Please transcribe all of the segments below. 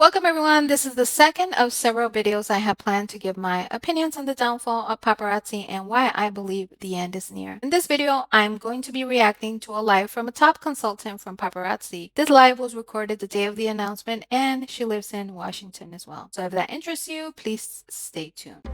Welcome everyone, this is the second of several videos I have planned to give my opinions on the downfall of paparazzi and why I believe the end is near. In this video, I'm going to be reacting to a live from a top consultant from paparazzi. This live was recorded the day of the announcement and she lives in Washington as well. So if that interests you, please stay tuned.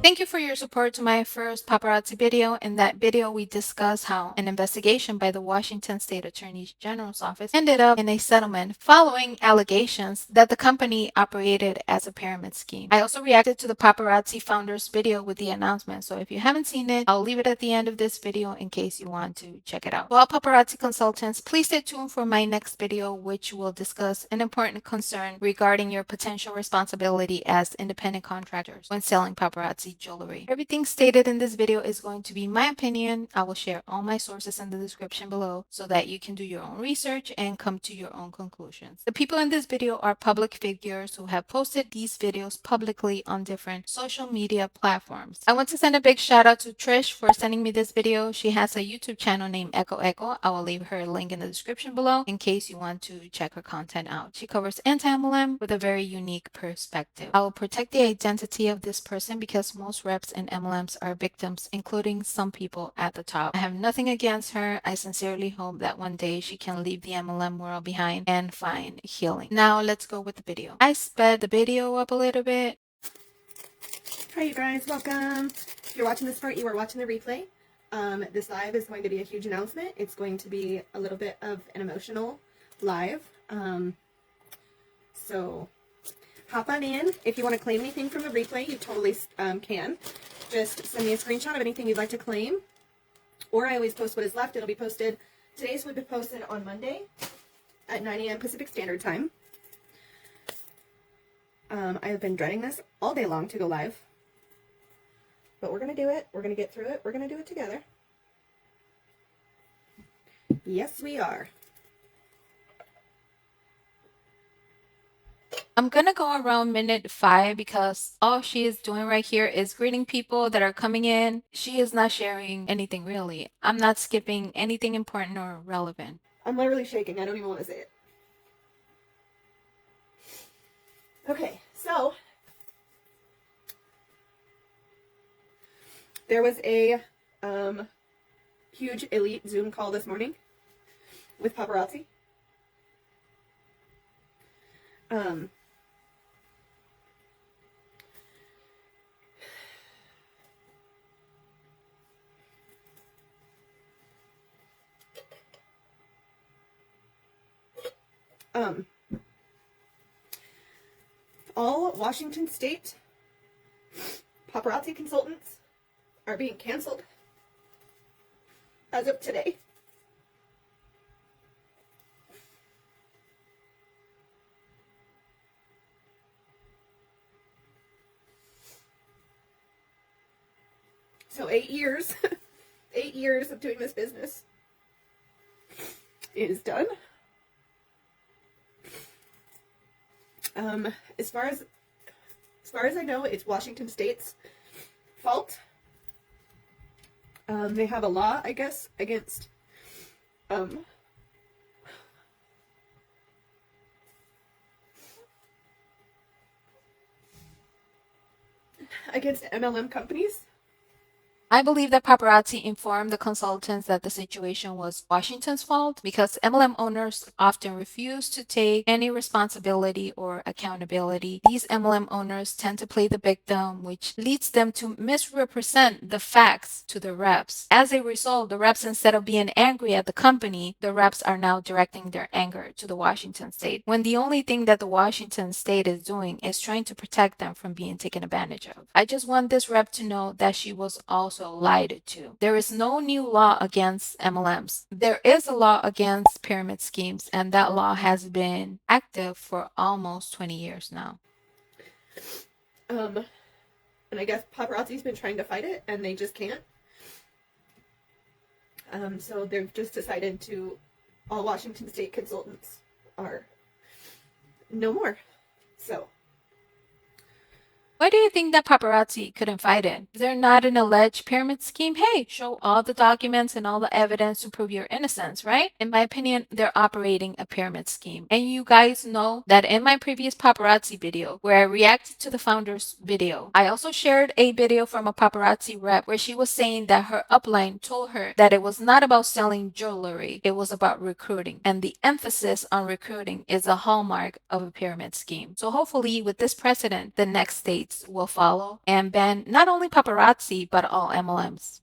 Thank you for your support to my first paparazzi video. In that video, we discuss how an investigation by the Washington State Attorney General's office ended up in a settlement following allegations that the company operated as a pyramid scheme. I also reacted to the paparazzi founder's video with the announcement, so if you haven't seen it, I'll leave it at the end of this video in case you want to check it out. To all paparazzi consultants, please stay tuned for my next video, which will discuss an important concern regarding your potential responsibility as independent contractors when selling paparazzi jewelry. Everything stated in this video is going to be my opinion. I will share all my sources in the description below so that you can do your own research and come to your own conclusions. The people in this video are public figures who have posted these videos publicly on different social media platforms. I want to send a big shout out to Trish for sending me this video. She has a YouTube channel named Echo Echo. I will leave her link in the description below in case you want to check her content out. She covers anti-mlm with a very unique perspective. I will protect the identity of this person because most reps and MLMs are victims, including some people at the top. I have nothing against her. I sincerely hope that one day she can leave the MLM world behind and find healing. Now let's go with the video. I sped the video up a little bit. Hi you guys, welcome. If you're watching this part, you are watching the replay. This live is going to be a huge announcement. It's going to be a little bit of an emotional live. So hop on in. If you want to claim anything from the replay, you totally can. Just send me a screenshot of anything you'd like to claim. Or I always post what is left. It'll be posted, today's will be posted on Monday at 9 a.m. Pacific Standard Time. I have been dreading this all day long to go live. But we're going to do it. We're going to get through it. We're going to do it together. Yes, we are. I'm gonna go around minute 5 because all she is doing right here is greeting people that are coming in. She is not sharing anything really. I'm not skipping anything important or relevant. I'm literally shaking. I don't even want to say it. Okay, so there was a huge elite Zoom call this morning with paparazzi. All Washington State paparazzi consultants are being canceled as of today. So 8 years, 8 years of doing this business is done. As far as I know, it's Washington State's fault. They have a law, I guess, against MLM companies. I believe that paparazzi informed the consultants that the situation was Washington's fault because MLM owners often refuse to take any responsibility or accountability. These MLM owners tend to play the victim, which leads them to misrepresent the facts to the reps. As a result, the reps, instead of being angry at the company, the reps are now directing their anger to the Washington State, when the only thing that the Washington State is doing is trying to protect them from being taken advantage of. I just want this rep to know that she was also lied to. There is no new law against MLMs. There is a law against pyramid schemes, and that law has been active for almost 20 years now. And I guess paparazzi's been trying to fight it, and they just can't. So they've just decided to, all Washington State consultants are no more. So Why do you think that paparazzi couldn't fight it? Is there not an alleged pyramid scheme? Hey, show all the documents and all the evidence to prove your innocence, right? In my opinion, they're operating a pyramid scheme. And you guys know that in my previous paparazzi video, where I reacted to the founder's video, I also shared a video from a paparazzi rep where she was saying that her upline told her that it was not about selling jewelry, it was about recruiting. And the emphasis on recruiting is a hallmark of a pyramid scheme. So hopefully with this precedent, the next states will follow and ban not only paparazzi, but all MLMs.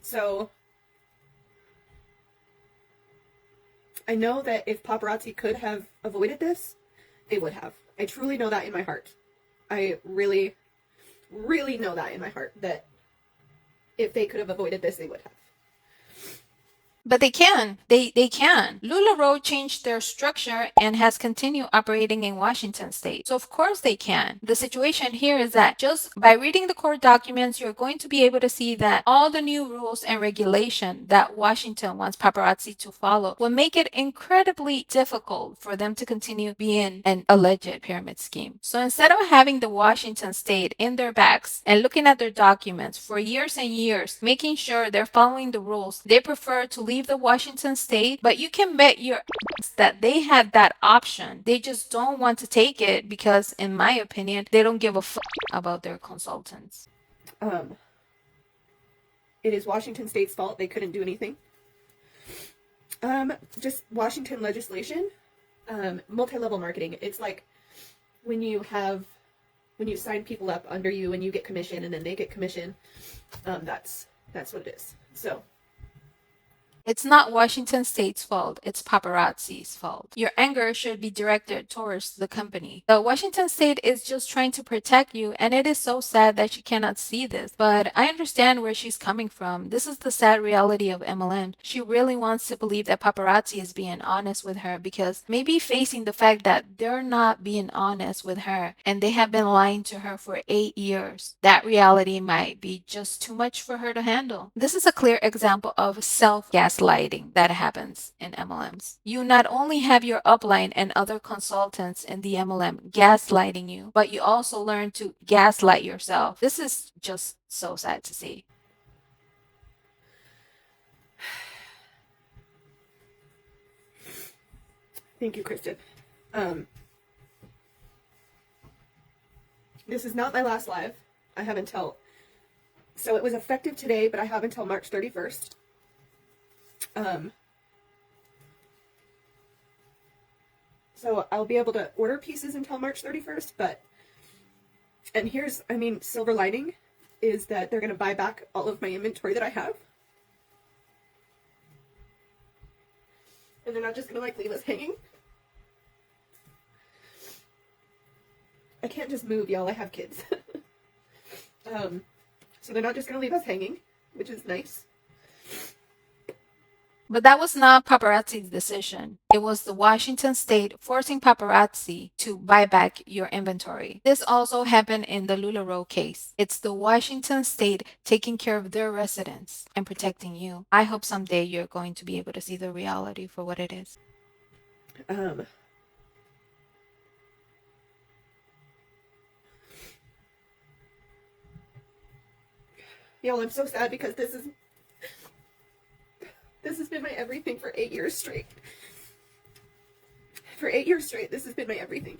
So I know that if paparazzi could have avoided this, they would have. I truly know that in my heart. I really, really know that in my heart, that if they could have avoided this, they would have. But they can. They can. LuLaRoe changed their structure and has continued operating in Washington state. So of course they can. The situation here is that just by reading the court documents, you're going to be able to see that all the new rules and regulation that Washington wants paparazzi to follow will make it incredibly difficult for them to continue being an alleged pyramid scheme. So instead of having the Washington state in their backs and looking at their documents for years and years, making sure they're following the rules, they prefer to leave the Washington state, but you can bet your ass that they had that option. They just don't want to take it because, in my opinion, they don't give a fuck about their consultants. It is Washington State's fault. They couldn't do anything. Just Washington legislation, multi-level marketing. It's like when you sign people up under you and you get commission and then they get commission. That's what it is. So it's not Washington State's fault, it's paparazzi's fault. Your anger should be directed towards the company. The Washington State is just trying to protect you, and it is so sad that you cannot see this. But I understand where she's coming from. This is the sad reality of MLM. She really wants to believe that paparazzi is being honest with her because maybe facing the fact that they're not being honest with her and they have been lying to her for 8 years, that reality might be just too much for her to handle. This is a clear example of self-gaslighting that happens in MLMs. You not only have your upline and other consultants in the MLM gaslighting you, but you also learn to gaslight yourself. This is just so sad to see. thank you, Kristen. This is not my last live. I have until, so it was effective today, but I have until March 31st. So I'll be able to order pieces until March 31st, and here's, silver lining is that they're going to buy back all of my inventory that I have. And they're not just going to leave us hanging. I can't just move, y'all. I have kids. So they're not just going to leave us hanging, which is nice. But that was not paparazzi's decision. It was the Washington state forcing paparazzi to buy back your inventory. This also happened in the LuLaRoe case. It's the Washington state taking care of their residents and protecting you. I hope someday you're going to be able to see the reality for what it is. Y'all, I'm so sad because this has been my everything for 8 years straight. For 8 years straight, this has been my everything.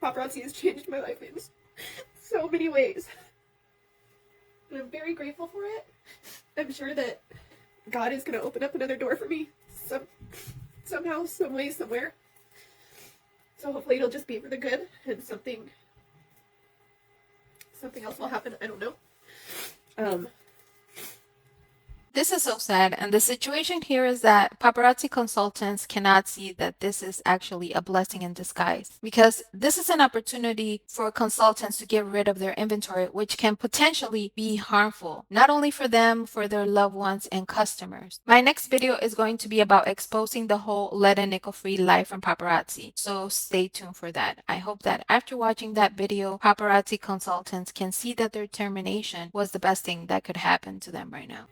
Paparazzi has changed my life in so many ways. And I'm very grateful for it. I'm sure that God is going to open up another door for me somehow, some way, somewhere. So hopefully it'll just be for the good and something else will happen. I don't know. This is so sad. And the situation here is that paparazzi consultants cannot see that this is actually a blessing in disguise because this is an opportunity for consultants to get rid of their inventory, which can potentially be harmful, not only for them, for their loved ones and customers. My next video is going to be about exposing the whole lead and nickel free life from paparazzi. So stay tuned for that. I hope that after watching that video, paparazzi consultants can see that their termination was the best thing that could happen to them right now.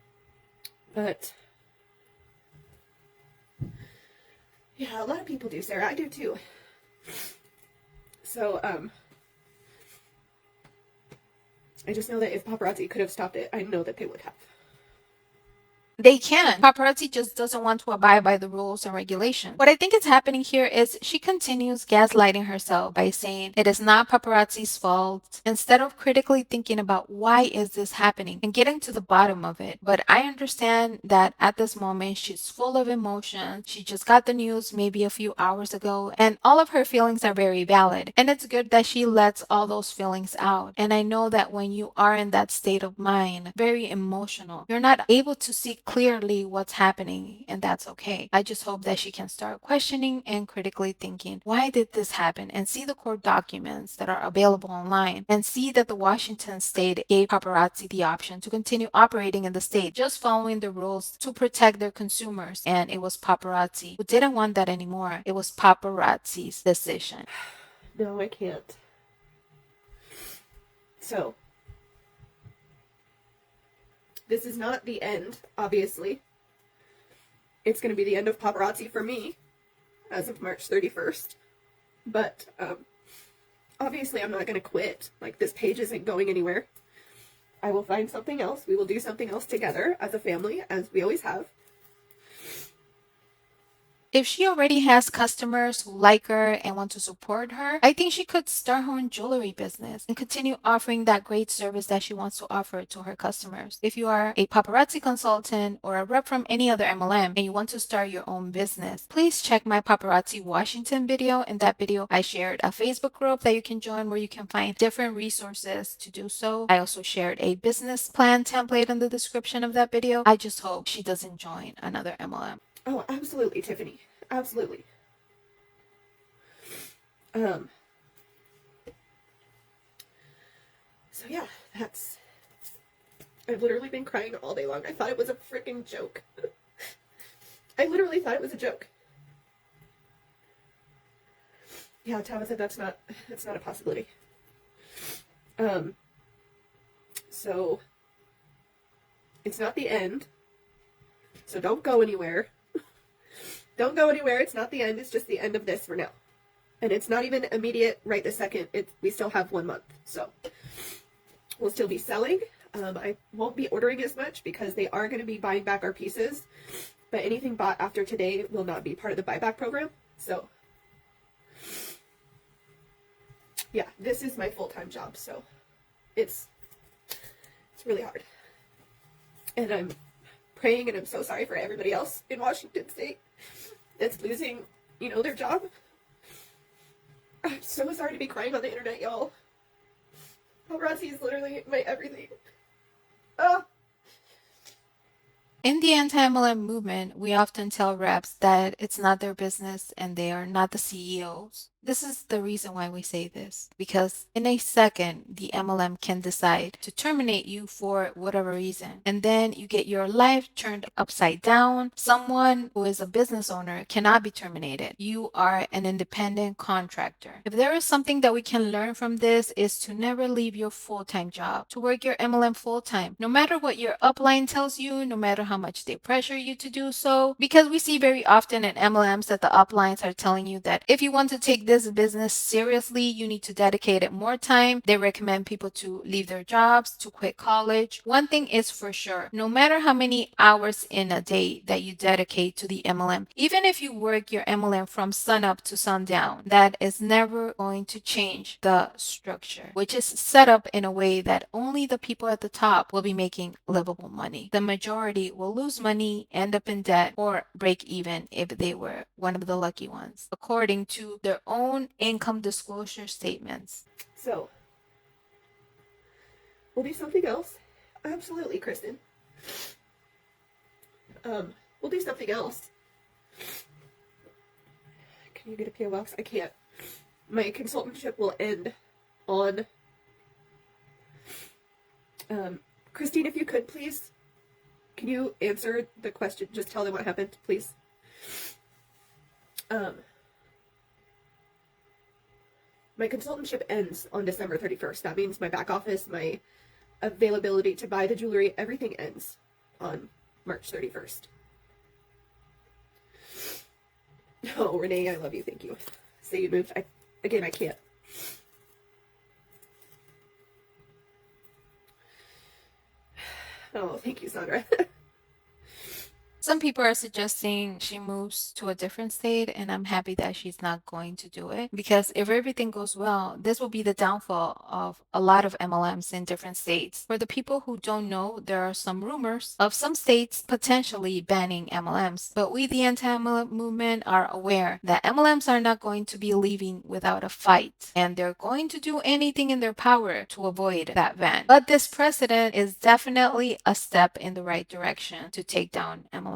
But yeah, a lot of people do, Sarah. I do too. So, I just know that if paparazzi could have stopped it, I know that they would have. They can. Paparazzi just doesn't want to abide by the rules and regulations. What I think is happening here is she continues gaslighting herself by saying it is not paparazzi's fault instead of critically thinking about why is this happening and getting to the bottom of it. But I understand that at this moment she's full of emotion. She just got the news maybe a few hours ago and all of her feelings are very valid. And it's good that she lets all those feelings out. And I know that when you are in that state of mind, very emotional, you're not able to see clearly what's happening, and that's okay. I just hope that she can start questioning and critically thinking, why did this happen? And see the court documents that are available online and see that the Washington state gave paparazzi the option to continue operating in the state, just following the rules to protect their consumers. And it was paparazzi who didn't want that anymore. It was paparazzi's decision. No, I can't. So, this is not the end, obviously. It's going to be the end of paparazzi for me as of March 31st. But, obviously I'm not going to quit. Like, this page isn't going anywhere. I will find something else. We will do something else together as a family, as we always have. If she already has customers who like her and want to support her, I think she could start her own jewelry business and continue offering that great service that she wants to offer to her customers. If you are a paparazzi consultant or a rep from any other MLM and you want to start your own business, please check my Paparazzi Washington video. In that video, I shared a Facebook group that you can join where you can find different resources to do so. I also shared a business plan template in the description of that video. I just hope she doesn't join another MLM. Oh, absolutely, Tiffany. Absolutely. So yeah, I've literally been crying all day long. I thought it was a freaking joke. I literally thought it was a joke. Yeah, Tabitha, that's not a possibility. So it's not the end. So don't go anywhere. Don't go anywhere. It's not the end. It's just the end of this for now. And it's not even immediate right this second. We still have 1 month. So we'll still be selling. I won't be ordering as much because they are going to be buying back our pieces. But anything bought after today will not be part of the buyback program. So yeah, this is my full-time job. So it's really hard. And I'm praying and I'm so sorry for everybody else in Washington State that's losing, their job. I'm so sorry to be crying on the internet, y'all. Paparazzi is literally my everything. Ah. In the anti-MLM movement, we often tell reps that it's not their business and they are not the CEOs. This is the reason why we say this, because in a second, the MLM can decide to terminate you for whatever reason, and then you get your life turned upside down. Someone who is a business owner cannot be terminated. You are an independent contractor. If there is something that we can learn from this is to never leave your full-time job, to work your MLM full-time, no matter what your upline tells you, no matter how much they pressure you to do so, because we see very often in MLMs that the uplines are telling you that if you want to take this business seriously, you need to dedicate it more time. They recommend people to leave their jobs, to quit college. One thing is for sure, no matter how many hours in a day that you dedicate to the MLM, even if you work your MLM from sun up to sundown, that is never going to change the structure, which is set up in a way that only the people at the top will be making livable money. The majority will lose money, end up in debt, or break even if they were one of the lucky ones, according to their own income disclosure statements. So, we'll do something else. Absolutely, Kristen. We'll do something else. Can you get a P.O. box? I can't. My consultantship will end on... Christine, if you could, please. Can you answer the question? Just tell them what happened, please. My consultantship ends on December 31st. That means my back office, my availability to buy the jewelry, everything ends on March 31st. Oh, Renee, I love you. Thank you. Say you moved. I can't. Oh, thank you, Sandra. Some people are suggesting she moves to a different state, and I'm happy that she's not going to do it, because if everything goes well, this will be the downfall of a lot of MLMs in different states. For the people who don't know, there are some rumors of some states potentially banning MLMs, but we, the anti-MLM movement, are aware that MLMs are not going to be leaving without a fight, and they're going to do anything in their power to avoid that ban. But this precedent is definitely a step in the right direction to take down MLMs.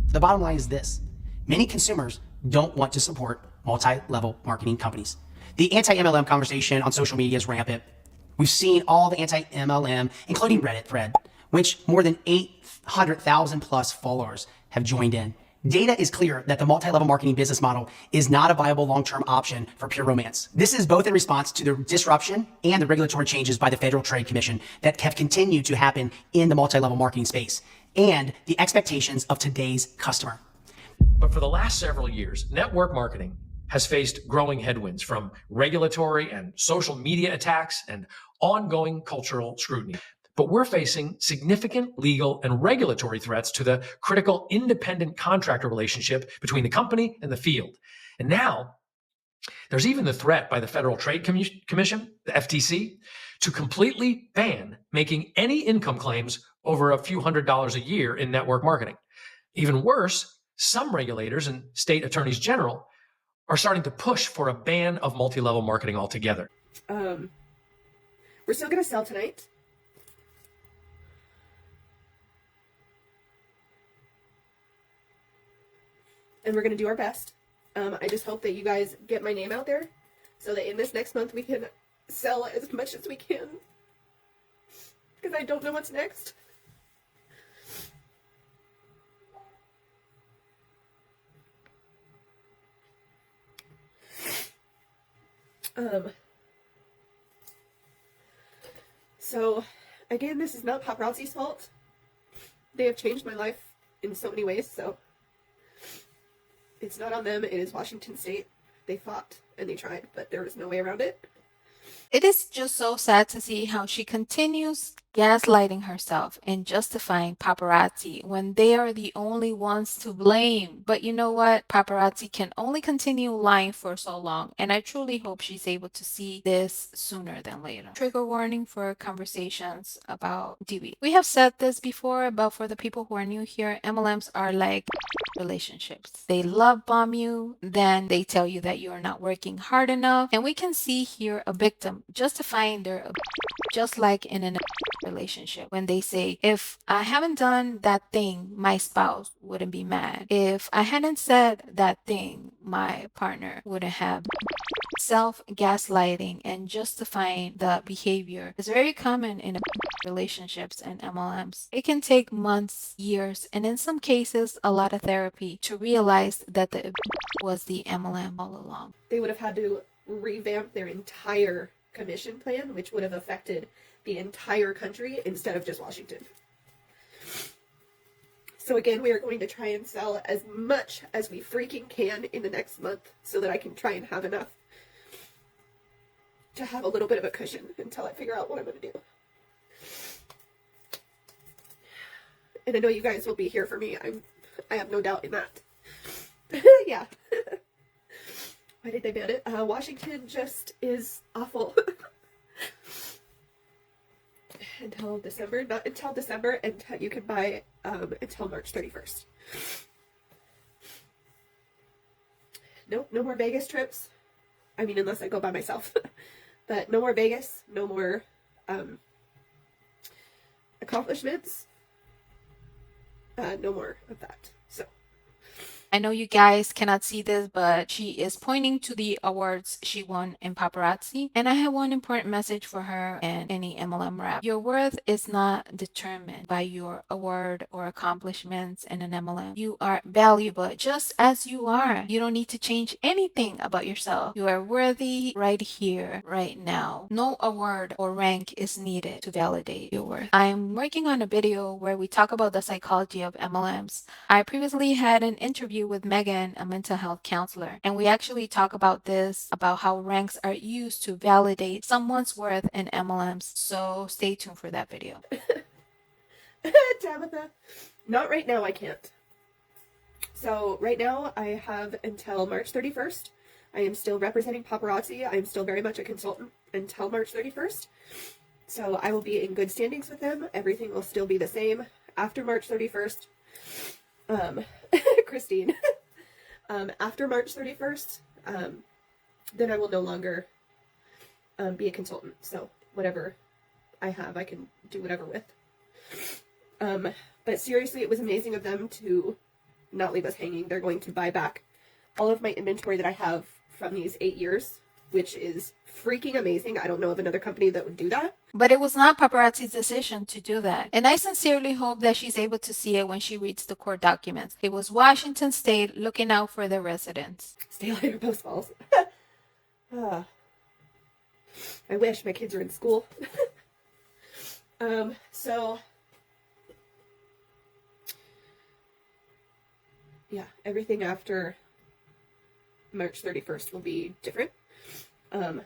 The bottom line is this: many consumers don't want to support multi-level marketing companies. The anti-MLM conversation on social media is rampant. We've seen all the anti-MLM, including Reddit thread, which more than 800,000 plus followers have joined in. Data is clear that the multi-level marketing business model is not a viable long-term option for pure romance. This is both in response to the disruption and the regulatory changes by the Federal Trade Commission that have continued to happen in the multi-level marketing space, and the expectations of today's customer. But for the last several years, network marketing has faced growing headwinds from regulatory and social media attacks and ongoing cultural scrutiny. But we're facing significant legal and regulatory threats to the critical independent contractor relationship between the company and the field. And now there's even the threat by the Federal Trade Commission, the FTC, to completely ban making any income claims over a few $100s a year in network marketing. Even worse, some regulators and state attorneys general are starting to push for a ban of multi-level marketing altogether. We're still going to sell tonight. And we're going to do our best. I just hope that you guys get my name out there so that in this next month we can sell as much as we can. Because I don't know what's next. So, again, this is not Paparazzi's fault. They have changed my life in so many ways, so it's not on them. It is Washington State. They fought and they tried, but there was no way around it. It is just so sad to see how she continues gaslighting herself and justifying paparazzi when they are the only ones to blame. But you know what? Paparazzi can only continue lying for so long, and I truly hope she's able to see this sooner than later. Trigger warning for conversations about DV. We have said this before, but for the people who are new here, MLMs are like relationships. They love bomb you, then they tell you that you are not working hard enough, and we can see here a victim justifying their just like in a relationship when they say, if I haven't done that thing, my spouse wouldn't be mad. If I hadn't said that thing, my partner wouldn't have. Self-gaslighting and justifying the behavior is very common in relationships and MLMs. It can take months, years, and in some cases a lot of therapy to realize that the was the MLM all along. They would have had to revamp their entire commission plan, which would have affected the entire country instead of just Washington. So again, we are going to try and sell as much as we freaking can in the next month so that I can try and have enough to have a little bit of a cushion until I figure out what I'm going to do. And I know you guys will be here for me. I have no doubt in that. Yeah. Why did they ban it? Washington just is awful. Until December. Not until December, until you can buy until March 31st. Nope, no more Vegas trips. I mean, unless I go by myself. But no more Vegas, no more accomplishments. no more of that. So I know you guys cannot see this, but she is pointing to the awards she won in Paparazzi. And I have one important message for her and any MLM rep. Your worth is not determined by your award or accomplishments in an MLM. You are valuable just as you are. You don't need to change anything about yourself. You are worthy right here, right now. No award or rank is needed to validate your worth. I'm working on a video where we talk about the psychology of MLMs. I previously had an interview with Megan, a mental health counselor, and we actually talk about this, about how ranks are used to validate someone's worth in MLMs. So stay tuned for that video. Tabitha, not right now, I can't. So right now I have until March 31st. I am still representing Paparazzi. I am still very much a consultant until March 31st. So I will be in good standings with them. Everything will still be the same after March 31st. Christine, after March 31st, then I will no longer be a consultant. So whatever I have, I can do whatever with. But seriously, it was amazing of them to not leave us hanging. They're going to buy back all of my inventory that I have from these 8 years, which is freaking amazing. I don't know of another company that would do that. But it was not Paparazzi's decision to do that. And I sincerely hope that she's able to see it when she reads the court documents. It was Washington State looking out for their residents. Stay later, Post Falls. I wish my kids were in school. So yeah, everything after March 31st will be different. And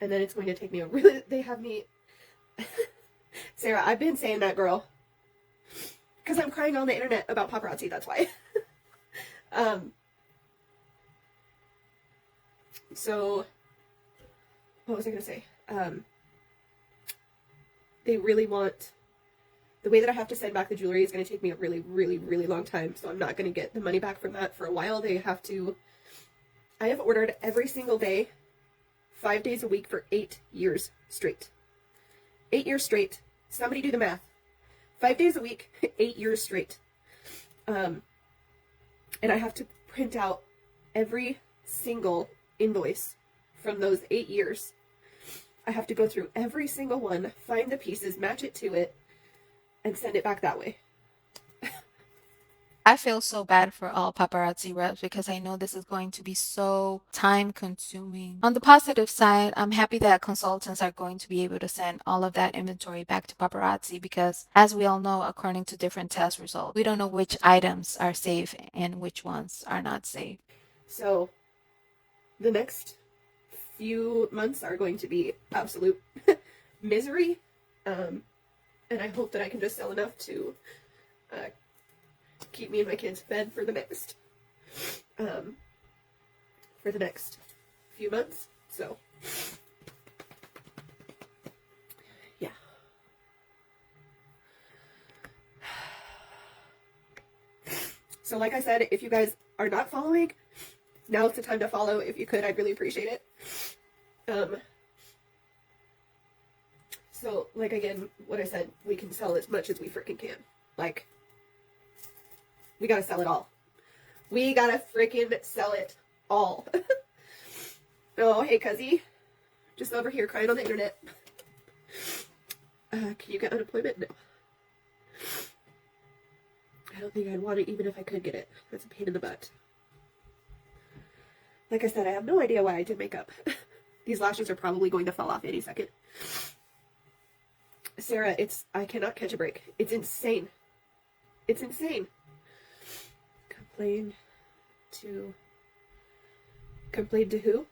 then it's going to take me they have me, Sarah, I've been saying that, girl, because I'm crying on the internet about paparazzi, that's why. So, what was I going to say? They really want, the way that I have to send back the jewelry is going to take me a really, really, really long time, so I'm not going to get the money back from that for a while. I have ordered every single day, 5 days a week for 8 years straight. 8 years straight. Somebody do the math. 5 days a week, 8 years straight. And I have to print out every single invoice from those 8 years. I have to go through every single one, find the pieces, match it to it, and send it back that way. I feel so bad for all paparazzi reps because I know this is going to be so time consuming. On the positive side, I'm happy that consultants are going to be able to send all of that inventory back to paparazzi because, as we all know, according to different test results, we don't know which items are safe and which ones are not safe. So the next few months are going to be absolute misery. And I hope that I can just sell enough to keep me and my kids fed for the next few months. So yeah. So like I said, if you guys are not following, now's the time to follow. If you could, I'd really appreciate it. So like again, what I said, we can sell as much as we freaking can. Like, we gotta sell it all. We gotta freaking sell it all. Oh, hey, cuzzy. Just over here crying on the internet. Can you get unemployment? No. I don't think I'd want it even if I could get it. That's a pain in the butt. Like I said, I have no idea why I did makeup. These lashes are probably going to fall off any second. Sarah, I cannot catch a break. It's insane. It's insane. Complain to who?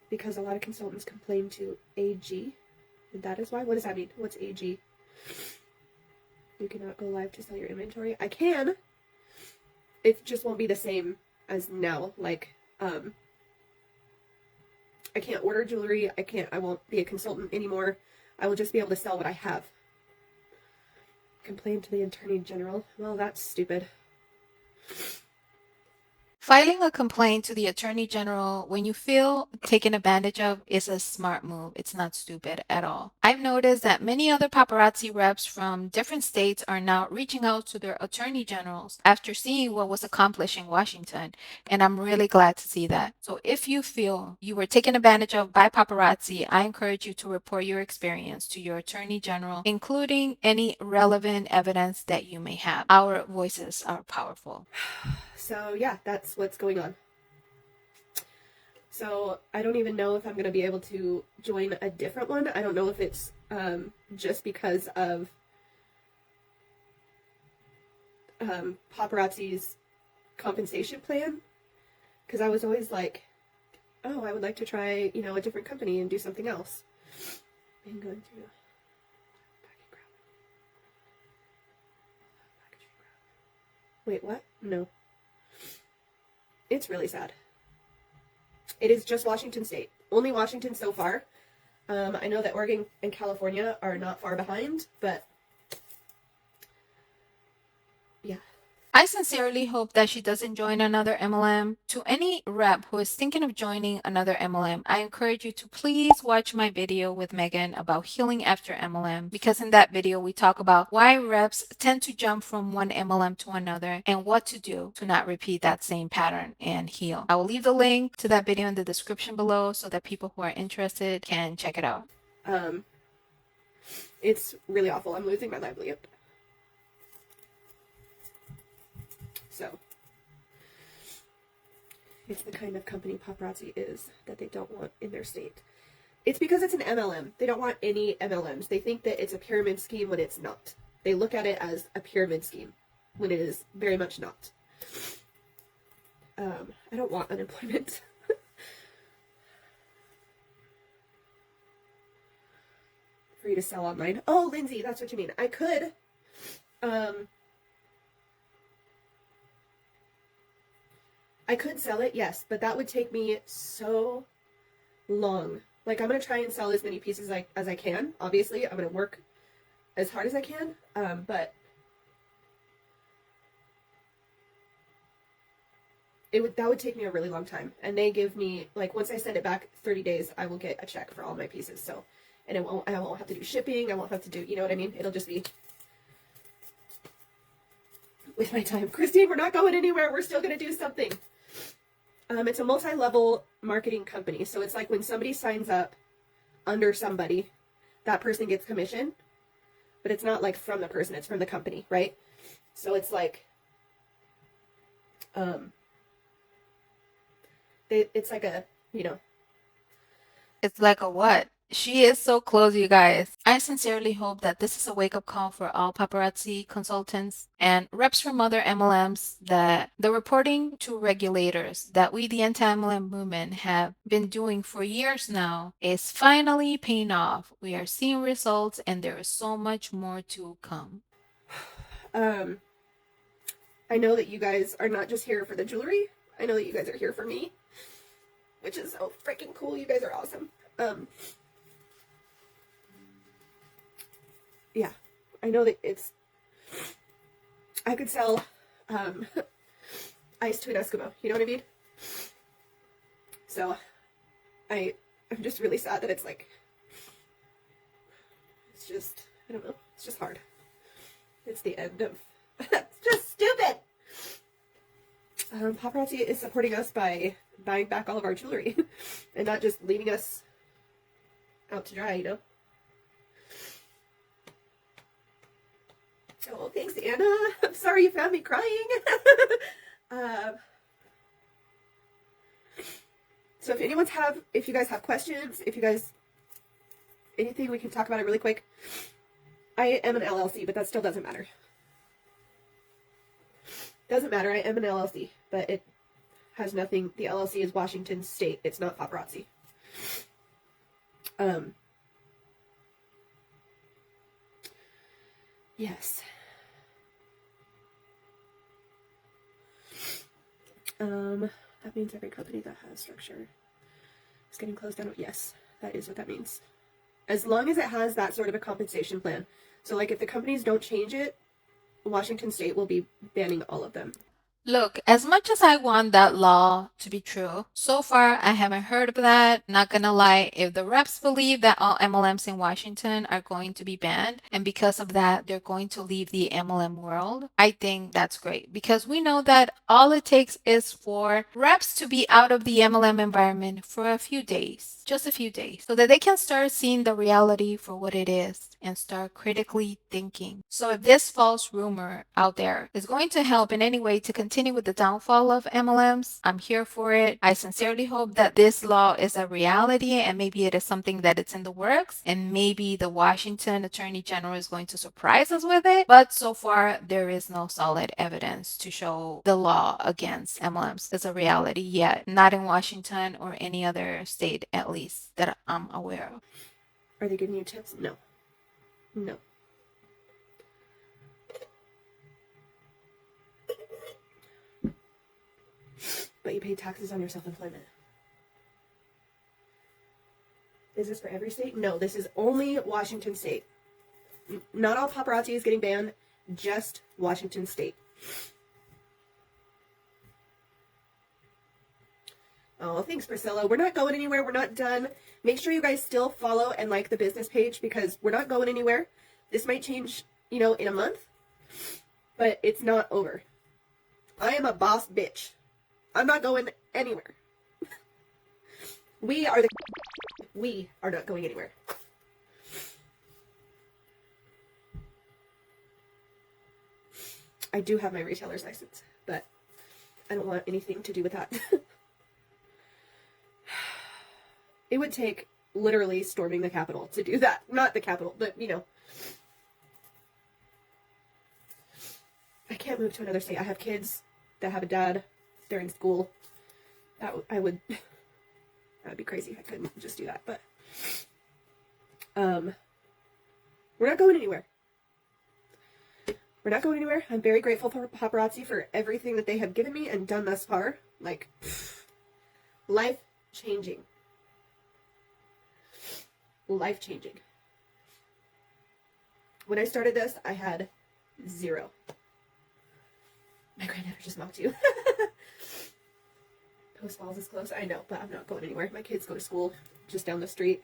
Because a lot of consultants complain to AG. And that is why? What does that mean? What's AG? You cannot go live to sell your inventory. I can. It just won't be the same as now. Like, I can't order jewelry. I won't be a consultant anymore. I will just be able to sell what I have. Complain to the Attorney General. Well, that's stupid. Filing a complaint to the Attorney General when you feel taken advantage of is a smart move. It's not stupid at all. I've noticed that many other paparazzi reps from different states are now reaching out to their Attorney Generals after seeing what was accomplished in Washington, and I'm really glad to see that. So if you feel you were taken advantage of by paparazzi, I encourage you to report your experience to your Attorney General, including any relevant evidence that you may have. Our voices are powerful. So yeah, that's what's going on. So I don't even know if I'm going to be able to join a different one. I don't know if it's just because of paparazzi's compensation plan. Because I was always like, oh, I would like to try, you know, a different company and do something else. And going through wait, what? No. It's really sad. It is just Washington State. Only Washington so far. I know that Oregon and California are not far behind, but yeah. I sincerely hope that she doesn't join another MLM. To any rep who is thinking of joining another MLM, I encourage you to please watch my video with Megan about healing after MLM, because in that video we talk about why reps tend to jump from one MLM to another and what to do to not repeat that same pattern and heal. I will leave the link to that video in the description below so that people who are interested can check it out. It's really awful. I'm losing my livelihood. So, it's the kind of company paparazzi is that they don't want in their state. It's because it's an MLM. They don't want any MLMs. They think that it's a pyramid scheme when it's not. They look at it as a pyramid scheme when it is very much not. I don't want unemployment. For you to sell online. Oh, Lindsay, that's what you mean. I could, I could sell it, yes, but that would take me so long. Like, I'm going to try and sell as many pieces as I can. Obviously, I'm going to work as hard as I can, but that would take me a really long time. And they give me, like, once I send it back 30 days, I will get a check for all my pieces. So, and I won't have to do shipping. I won't have to do, you know what I mean? It'll just be with my time. Christine, we're not going anywhere. We're still going to do something. It's a multi-level marketing company. So it's like when somebody signs up under somebody, that person gets commission, but it's not like from the person, it's from the company, right? So it's like, it's like a, you know. It's like a what? She is so close, you guys. I sincerely hope that this is a wake-up call for all paparazzi consultants and reps from other MLMs that the reporting to regulators that we, the anti-MLM movement, have been doing for years now is finally paying off. We are seeing results and there is so much more to come. I know that you guys are not just here for the jewelry. I know that you guys are here for me, which is so freaking cool. You guys are awesome. Yeah, I know that I could sell, ice to an Eskimo, you know what I mean? So, I'm just really sad that it's like, it's just, I don't know, it's just hard. It's the end of, it's just stupid! Paparazzi is supporting us by buying back all of our jewelry, and not just leaving us out to dry, you know? Oh, thanks, Anna. I'm sorry you found me crying. So if you guys have questions, anything, we can talk about it really quick. I am an LLC, but that still doesn't matter. Doesn't matter, I am an LLC, but it has nothing, the LLC is Washington State, it's not paparazzi. Yes. That means every company that has structure is getting closed down. Yes, that is what that means. As long as it has that sort of a compensation plan. So like if the companies don't change it, Washington State will be banning all of them. Look, as much as I want that law to be true, so far I haven't heard of that. Not gonna lie, if the reps believe that all MLMs in Washington are going to be banned, and because of that, they're going to leave the MLM world, I think that's great because we know that all it takes is for reps to be out of the MLM environment for a few days, just a few days, so that they can start seeing the reality for what it is and start critically thinking. So if this false rumor out there is going to help in any way to continue with the downfall of MLMs, I'm here for it. I sincerely hope that this law is a reality and maybe it is something that it's in the works and maybe the Washington Attorney General is going to surprise us with it. But so far, there is no solid evidence to show the law against MLMs is a reality yet, not in Washington or any other state at least that I'm aware of. Are they giving you tips? No. No. But you pay taxes on your self-employment. Is this for every state? No, this is only Washington State. Not all paparazzi is getting banned, just Washington State. Oh, thanks, Priscilla. We're not going anywhere. We're not done. Make sure you guys still follow and like the business page because we're not going anywhere. This might change, in a month, but it's not over. I am a boss bitch. I'm not going anywhere. We are not going anywhere. I do have my retailer's license, but I don't want anything to do with that. It would take literally storming the Capitol to do that. Not the Capitol, but I can't move to another state. I have kids that have a dad. They're in school. That would be crazy. I couldn't just do that. But we're not going anywhere. We're not going anywhere. I'm very grateful for Paparazzi for everything that they have given me and done thus far. Like, life-changing. Life-changing. When I started this, I had 0. My granddaughter just mocked you. Post Falls is close. I know, but I'm not going anywhere. My kids go to school just down the street.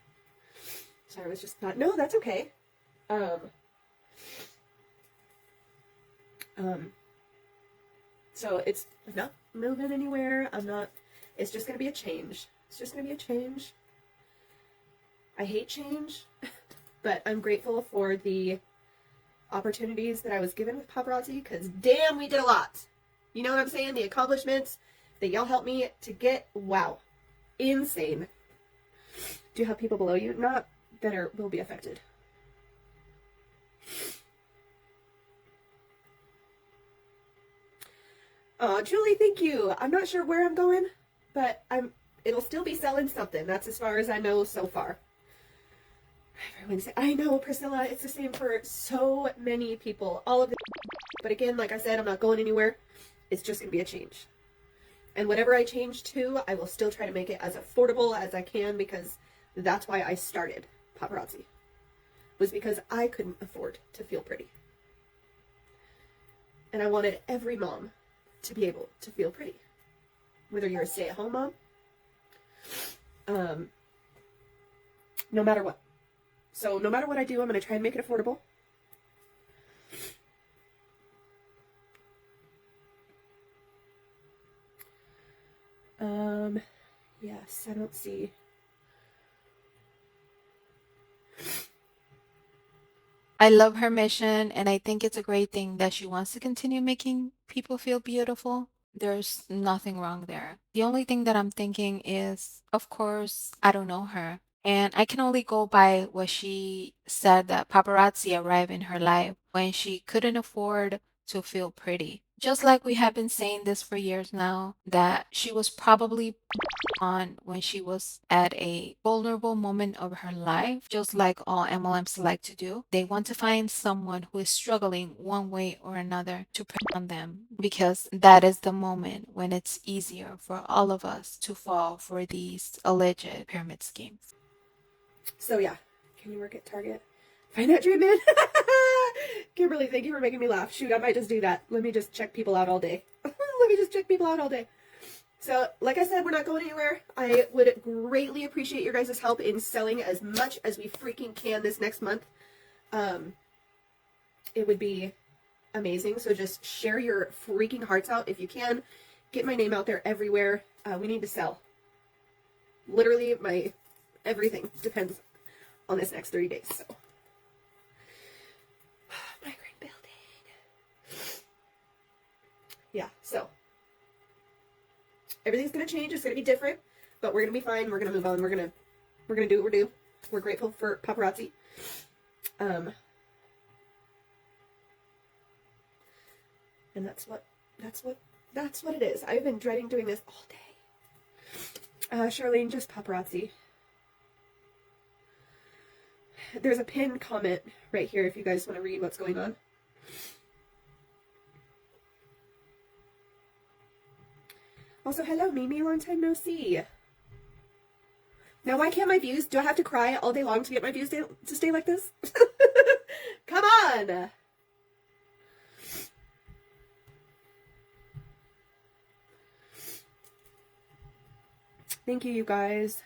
So I was just not, no, that's okay. So I'm not moving anywhere. It's just going to be a change. It's just going to be a change. I hate change, but I'm grateful for the opportunities that I was given with Paparazzi because damn, we did a lot. You know what I'm saying? The accomplishments that y'all helped me to get, wow, insane. Do you have people below you? Not that will be affected. Oh, Julie, thank you. I'm not sure where I'm going, but it'll still be selling something. That's as far as I know so far. I know, Priscilla, it's the same for so many people. All of the, but again, like I said, I'm not going anywhere. It's just going to be a change. And whatever I change to, I will still try to make it as affordable as I can because that's why I started Paparazzi. Was because I couldn't afford to feel pretty. And I wanted every mom to be able to feel pretty. Whether you're a stay-at-home mom, no matter what. So no matter what I do, I'm going to try and make it affordable. Yes, I don't see. I love her mission, and I think it's a great thing that she wants to continue making people feel beautiful. There's nothing wrong there. The only thing that I'm thinking is, of course, I don't know her. And I can only go by what she said that paparazzi arrived in her life when she couldn't afford to feel pretty. Just like we have been saying this for years now, that she was probably on when she was at a vulnerable moment of her life, just like all MLMs like to do. They want to find someone who is struggling one way or another to prey on them because that is the moment when it's easier for all of us to fall for these alleged pyramid schemes. So yeah, can you work at Target? Find that treatment. Kimberly, thank you for making me laugh. Shoot, I might just do that. Let me just check people out all day. Let me just check people out all day. So, like I said, we're not going anywhere. I would greatly appreciate your guys' help in selling as much as we freaking can this next month. It would be amazing. So just share your freaking hearts out if you can. Get my name out there everywhere. We need to sell. Literally, my everything depends on this next 30 days. So, migraine building. Yeah, so everything's gonna change. It's gonna be different, but we're gonna be fine. We're gonna move on. We're gonna do what we're doing. We're grateful for Paparazzi. And that's what it is. I've been dreading doing this all day. Charlene, just Paparazzi. There's a pinned comment right here if you guys want to read what's going on. Also, hello, Mimi. Long time no see. Now, why can't my views? Do I have to cry all day long to get my views to stay like this? Come on. Thank you, you guys.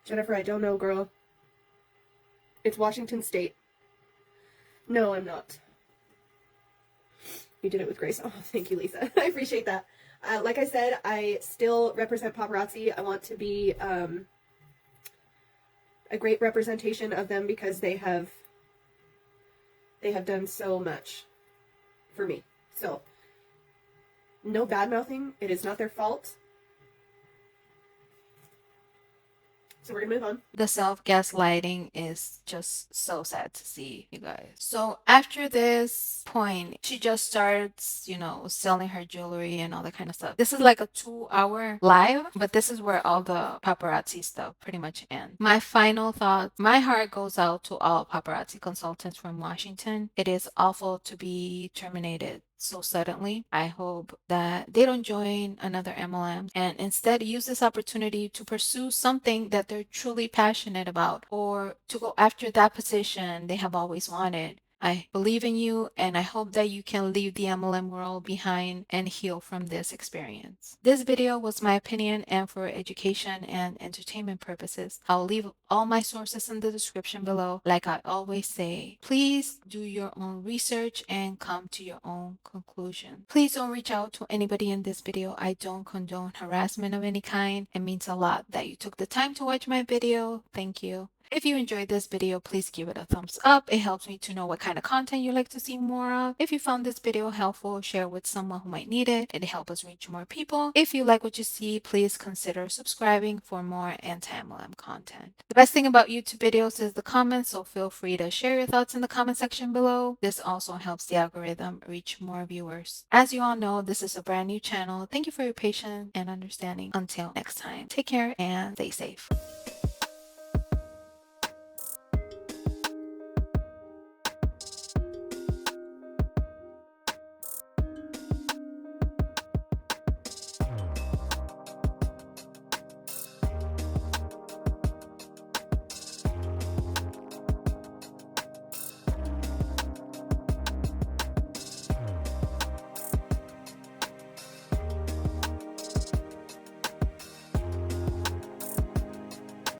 Jennifer, I don't know, girl. It's Washington State. No, I'm not. You did it with grace. Oh, thank you, Lisa. I appreciate that. Like I said, I still represent Paparazzi. I want to be a great representation of them because they have done so much for me. So, no bad mouthing. It is not their fault. So we're gonna move on. The self-gaslighting is just so sad to see, you guys. So after this point, she just starts, selling her jewelry and all that kind of stuff. This is like a 2-hour live, but this is where all the paparazzi stuff pretty much ends. My final thought, my heart goes out to all paparazzi consultants from Washington. It is awful to be terminated so suddenly. I hope that they don't join another MLM and instead use this opportunity to pursue something that they're truly passionate about or to go after that position they have always wanted. I believe in you and I hope that you can leave the MLM world behind and heal from this experience. This video was my opinion and for education and entertainment purposes. I'll leave all my sources in the description below. Like I always say, please do your own research and come to your own conclusion. Please don't reach out to anybody in this video. I don't condone harassment of any kind. It means a lot that you took the time to watch my video. Thank you. If you enjoyed this video, please give it a thumbs up. It helps me to know what kind of content you'd like to see more of. If you found this video helpful, share with someone who might need it. It'll help us reach more people. If you like what you see, please consider subscribing for more anti-MLM content. The best thing about YouTube videos is the comments, so feel free to share your thoughts in the comment section below. This also helps the algorithm reach more viewers. As you all know, this is a brand new channel. Thank you for your patience and understanding. Until next time, take care and stay safe.